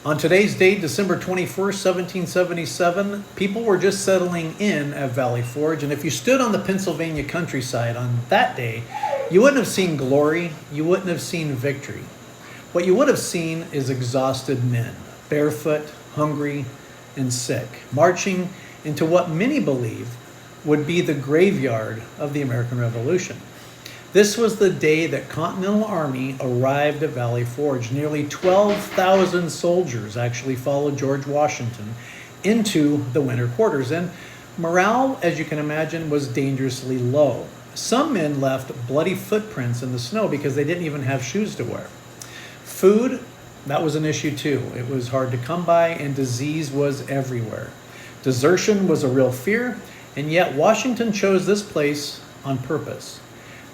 On today's date, December 21st, 1777, people were just settling in at Valley Forge. And if you stood on the Pennsylvania countryside on that day, you wouldn't have seen glory, you wouldn't have seen victory. What you would have seen is exhausted men, barefoot, hungry, and sick, marching into what many believe would be the graveyard of the American Revolution. This was the day that Continental Army arrived at Valley Forge. Nearly 12,000 soldiers actually followed George Washington into the winter quarters, and morale, as you can imagine, was dangerously low. Some men left bloody footprints in the snow because they didn't even have shoes to wear. Food, that was an issue too. It was hard to come by, and disease was everywhere. Desertion was a real fear, and yet Washington chose this place on purpose.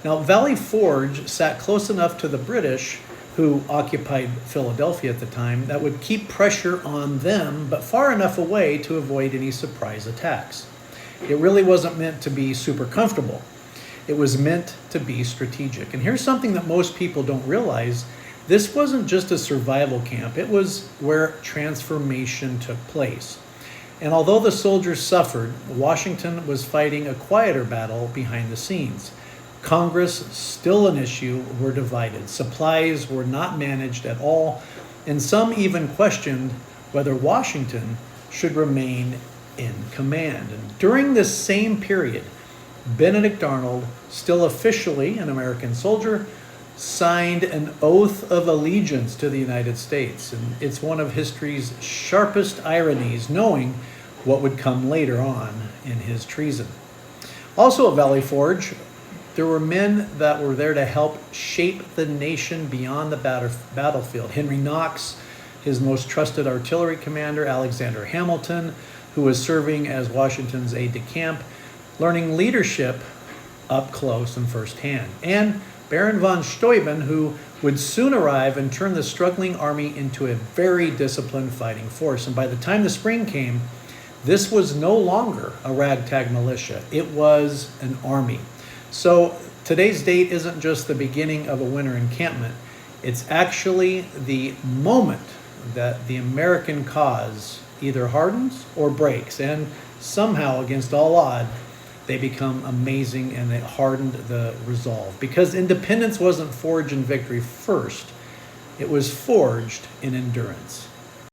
Now, Valley Forge sat close enough to the British, who occupied Philadelphia at the time, that would keep pressure on them, but far enough away to avoid any surprise attacks. It really wasn't meant to be super comfortable. It was meant to be strategic. And here's something that most people don't realize. This wasn't just a survival camp. It was where transformation took place. And although the soldiers suffered, Washington was fighting a quieter battle behind the scenes. Congress, still an issue, were divided. Supplies were not managed at all, and some even questioned whether Washington should remain in command. And during this same period, Benedict Arnold, still officially an American soldier, signed an oath of allegiance to the United States. And it's one of history's sharpest ironies, knowing what would come later on in his treason. Also at Valley Forge, there were men that were there to help shape the nation beyond the battlefield. Henry Knox, his most trusted artillery commander, Alexander Hamilton, who was serving as Washington's aide-de-camp, learning leadership up close and firsthand. And Baron von Steuben, who would soon arrive and turn the struggling army into a very disciplined fighting force. And by the time the spring came, this was no longer a ragtag militia. It was an army. So today's date isn't just the beginning of a winter encampment. It's actually the moment that the American cause either hardens or breaks. And somehow, against all odds, they become amazing, and it hardened the resolve. Because independence wasn't forged in victory first. It was forged in endurance.